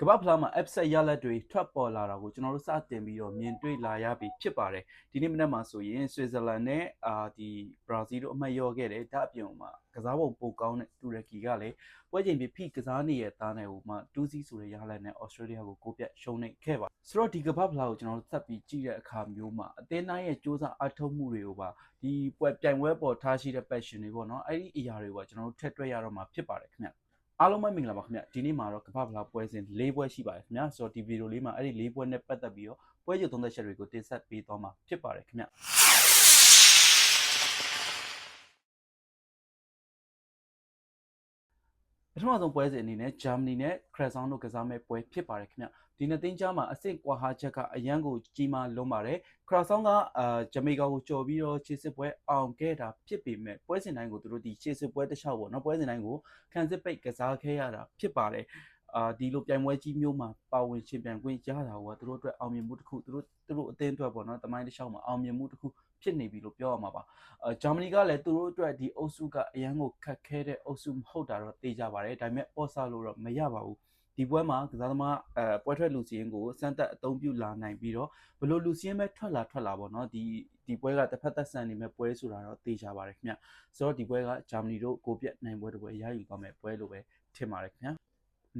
ကမ္ဘာဖလားမှာ upset ရလဒ်တွေထွက်ပေါ်လာတာကိုကျွန်တော်တို့စတင်ပြီးတော့မြင်တွေ့လာရပြီဖြစ်ပါတယ်ဒီနေ့မနက်မှာဆိုရင်ဆွစ်ဇာလန်နဲ့ဒီဘရာဇီးတို့အမှတ်ရောခဲ့တယ်ဒါအပြင်မှာကစားပုံပိုကောင်းတဲ့တူရကီကလည်းပွဲချိန်ပြီးဖိကစားနေရသားနယ်ဟိုမှာ2-0ဆိုတဲ့ရလဒ်နဲ့ဩစတြေးလျကို9ပြတ်ရှုံးနေခဲ့ပါဆိုတော့ဒီကမ္ဘာဖလားကိုကျွန်တော်တို့သက်ပြီးကြည့်တဲ့အခါမျိုးမှာအသင်းတိုင်းရဲ့စ조사အထောက်မှုတွေကိုပါဒီပွဲပြိုင်ပွဲပေါ်ထားရှိတဲ့ passion တွေပေါ့နော်အဲ့ဒီအရာတွေကကျွန်တော်တို့ထည့်တွက်ရတော့မှာဖြစ်ပါတယ်ခင်ဗျအားလုံးပဲမင်္ဂလာပါခင်ဗျဒီနေ့မှာတော့ကမ္ဘာဖလားပွဲစဉ်၄ပွဲရှိပါတယ်ခင်ဗျဆိုတော့ဒီဗီဒီယိုလေးမှာအဲ့ဒီ၄ပွဲနဲ့ပတ်သက်ပြီးတော့ပွဲကြိုသုံးသက်ချက်တွေကိုတင်ဆက်ပေးသွားမှာဖြစ်ပါတယ်ခင်ဗျပထမဆုံးပွဲစဉ်အနေနဲ့ဂျာမနီနဲ့ခရက်ဆောင်တို့ကစားမဲ့ပွဲဖြစ်ပါတယ်ခင်ဗျဒီနှစ်သင်းကြားမှာအဆင့်ကွာဟာချက်ကအရန်ကိုကြီးမားလွန်းပါတယ်ခရက်ဆောင်ကဂျမေကာကိုကြော်ပြီးတော့ခြေစစ်ပွဲအောင်ခဲ့တာဖြစ်ပေမဲ့ပွဲစဉ်တိုင်းကိုသူတို့ဒီခြေစစ်ပွဲတစ်လျှောက်ပေါ့နော်ပွဲစဉ်တိုင်းကိုခံစစ်ပိတ်ကစားခဲ့ရတာဖြစ်ပါတယ်ဒီလိုပြိုင်ပွဲကြီးမျိုးမှာပါဝင်ရှင်ပြိုင်ခွင့်ရတာကသူတို့အတွက်အောင်မြင်မှုတစ်ခုသူတို့အသင်းအတွက်ပေါ့နော်တမိုင်းတစ်လျှောက်မှာအောင်မြင်မှုတစ်ခုဖြစ်နေပြီလို့ပြောရမှာပါဂျာမနီကလည်းသူတို့အတွက်ဒီအုပ်စုကအရန်ကိုခက်ခဲတဲ့အုပ်စုမဟုတ်တာတော့သိကြပါတယ်ဒါပေမဲ့ပေါ့ဆလို့တော့မရပါဘူးဒီပွဲမှာကစားသမားပွဲထွက်လူစီရင်ကိုစမ်းသက်အသုံးပြုလာနိုင်ပြီးတော့ဘလို့လူစီရင်ပဲထွက်လာပေါ့နော်ဒီပွဲကတစ်ဖက်သက်ဆန်နေမဲ့ပွဲဆိုတာတော့သိကြပါတယ်ခင်ဗျဆိုတော့ဒီပွဲကဂျာမနီတို့ကိုပြတ်နိုင်ပွဲတစ်ပွဲရယူသွားမဲ့ပွဲလို့ပဲထင်ပါတယ်ခင်ဗျ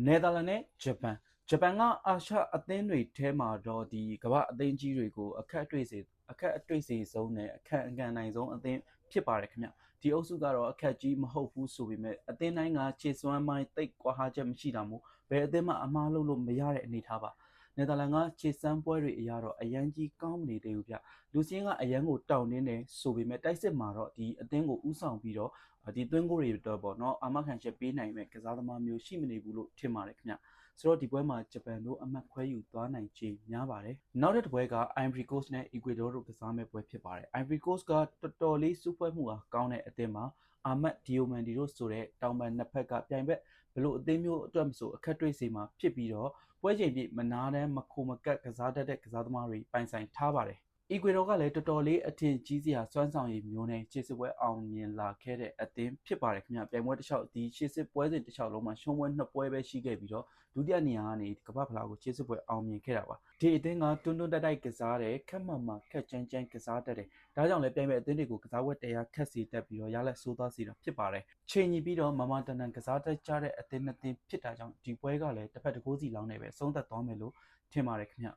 နယ်သာလန်နဲ့ဂျပန်ကအာရှအသင်းတွေထဲမှာတော့ဒီကမ္ဘာအသင်းကြီးတွေကိုအခက်အတွေ့စေဆုံးနဲ့အခက်အကန်နိုင်ဆုံးအသင်းဖြစ်ပါတယ်ခင်ဗျဒီအုပ်စုကတော့အခက်ကြီးမဟုတ်ဘူးဆိုပေမဲ့အသင်းတိုင်းကခြေစွမ်းမိုင်းတိတ်ကွာဟာချက်မရှိတာမို့ဘယ်အသင်းမှအမားလုပ်လို့မရတဲ့အနေထားပါနယ်သာလန်ကခြေစမ်းပွဲတွေအရာတော့အရန်ကြီးကောင်းနေသေးဘူးဗျလူစင်းကအရန်ကိုတောင်းတင်းနေဆိုပေမဲ့တိုက်စစ်မှာတော့ဒီအသင်းကိုဥဆောင်ပြီးတော့ဒီသွင်းကိုတွေတော့ပေါ့နော်အာမခံချက်ပေးနိုင်မဲ့ကစားသမားမျိုးရှိမနေဘူးလို့ထင်ပါတယ်ခင်ဗျဆိုတော့ဒီပွဲမှာဂျပန်တို့အမှတ်ခွဲယူသွားနိုင်ခြေများပါတယ်နောက်တစ်ပွဲက Ivory Coast နဲ့ Ecuador တို့ကစားမဲ့ပွဲဖြစ်ပါတယ် Ivory Coast ကတော်တော်လေးစူးပွဲမှုအားကောင်းတဲ့အသင်းမှာအာမတ်ဒီယိုမန်ဒီတို့ဆိုတဲ့တောင်ပန်နှစ်ဖက်ကပြိုင်ဘက်ဘလို့အသင်းမျိုးအတွက်မဆိုအခက်တွေ့စေမှာဖြစ်ပြီးတော့ပွဲချိန်ပြည့်မနာတမ်းမခိုမကက်ကစားတတ်တဲ့ကစားသမားတွေပိုင်ဆိုင်ထားပါတယ်အီကွေဒေါကလည်းတော်တော်လေးအထင်ကြီးစရာစွမ်းဆောင်ရည်မျိုးနဲ့ခြေစစ်ပွဲအောင်မြင်လာခဲ့တဲ့အသင်းဖြစ်ပါတယ်ခင်ဗျပြိုင်ပွဲတစ်လျှောက်ဒီခြေစစ်ပွဲစဉ်တစ်လျှောက်လုံးမှာရှုံးပွဲ2ပွဲပဲရှိခဲ့ပြီးတော့ဒုတိယနေရာကနေကမ္ဘာဖလားကိုခြေစစ်ပွဲအောင်မြင်ခဲ့တာပါဒီအသင်းကတွန်းတိုက်ကစားတယ်ခက်မှန်မှခက်ကြမ်းကြမ်းကစားတတ်တယ်ဒါကြောင့်လည်းပြိုင်ပွဲအသင်းတွေကိုကစားဝတ်တရားခက်စေတတ်ပြီးတော့ရလက်ဆိုးသွားစေတာဖြစ်ပါတယ်ချိန်ညီပြီးတော့မမတန်တန်ကစားတတ်ကြတဲ့အသင်းနှစ်သင်းဖြစ်တာကြောင့်ဒီပွဲကလည်းတစ်ဖက်တစ်ကိုးစီလောင်းနေပဲဆုံးသက်သွားမယ်လို့ထင်ပါတယ်ခင်ဗျ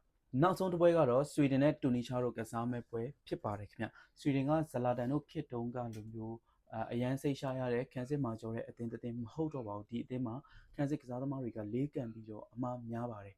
နောက်ဆုံးတစ်ပွဲကတော့ဆွီဒင်နဲ့တူနီရှားတို့ကစားမဲ့ပွဲဖြစ်ပါတယ်ခင်ဗျဆွီဒင်ကဇလာတန်တို့ခေတ်တုန်းကလိုမျိုးအရန်စိတ်ရှာရတဲ့ခံစစ်မှာကြောတဲ့အသင်းတစ်သင်းမဟုတ်တော့ပါဘူးဒီအသင်းမှာခံစစ်ကစားသမားတွေကလေးကန်ပြီးတော့အမှားများပါတယ်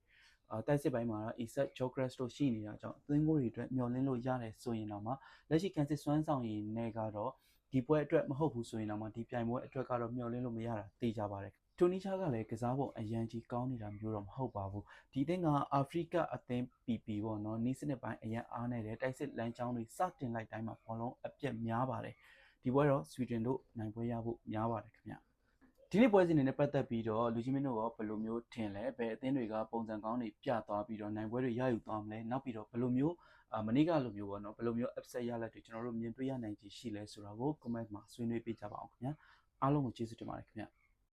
တိုက်စစ်ပိုင်းမှာတော့ Isak Gyökeres တို့ရှိနေတာကြောင့်အသင်းကိုတွေအတွက်မျှော်လင့်လို့ရတယ်ဆိုရင်တော့မှလက်ရှိခံစစ်စွမ်းဆောင်ရည်နဲ့ကတော့ဒီပွဲအတွက်မဟုတ်ဘူးဆိုရင်တော့မှဒီပြိုင်ပွဲအတွက်ကတော့မျှော်လင့်လို့မရတာသိကြပါတယ်တူနီရှားကလည်းကစားပုံအရန်ကြီးကောင်းနေတာမျိုးတော့မဟုတ်ပါဘူးဒီအသင်းကအာဖရိကအသင်း PP ပေါ့နော်နီးစနစ်ပိုင်းအရန်အားနေတဲ့တိုက်စစ်လမ်းကြောင်းတွေစတင်လိုက်တိုင်းမှာဘောလုံးအပြက်များပါတယ်ဒီပွဲတော့ဆွီဒင်တို့နိုင်ပွဲရဖို့များပါတယ်ခင်ဗျဒီနေ့ပွဲစဉ်တွေနဲ့ပတ်သက်ပြီးတော့လူကြီးမင်းတို့ကဘယ်လိုမျိုးထင်လဲဘယ်အသင်းတွေကပုံစံကောင်းတွေပြသွားပြီးတော့နိုင်ပွဲတွေရယူသွားမလဲနောက်ပြီးတော့ဘယ်လိုမျိုးမနေ့ကလိုမျိုးပေါ့နော်ဘယ်လိုမျိုး upset ရလက်တွေကျွန်တော်တို့မြင်တွေ့ရနိုင်ခြေရှိလဲဆိုတာကို comment မှာဆွေးနွေးပေးကြပါအောင်ခင်ဗျာအားလုံးကိုကျေးဇူးတင်ပါတယ်ခင်ဗျာ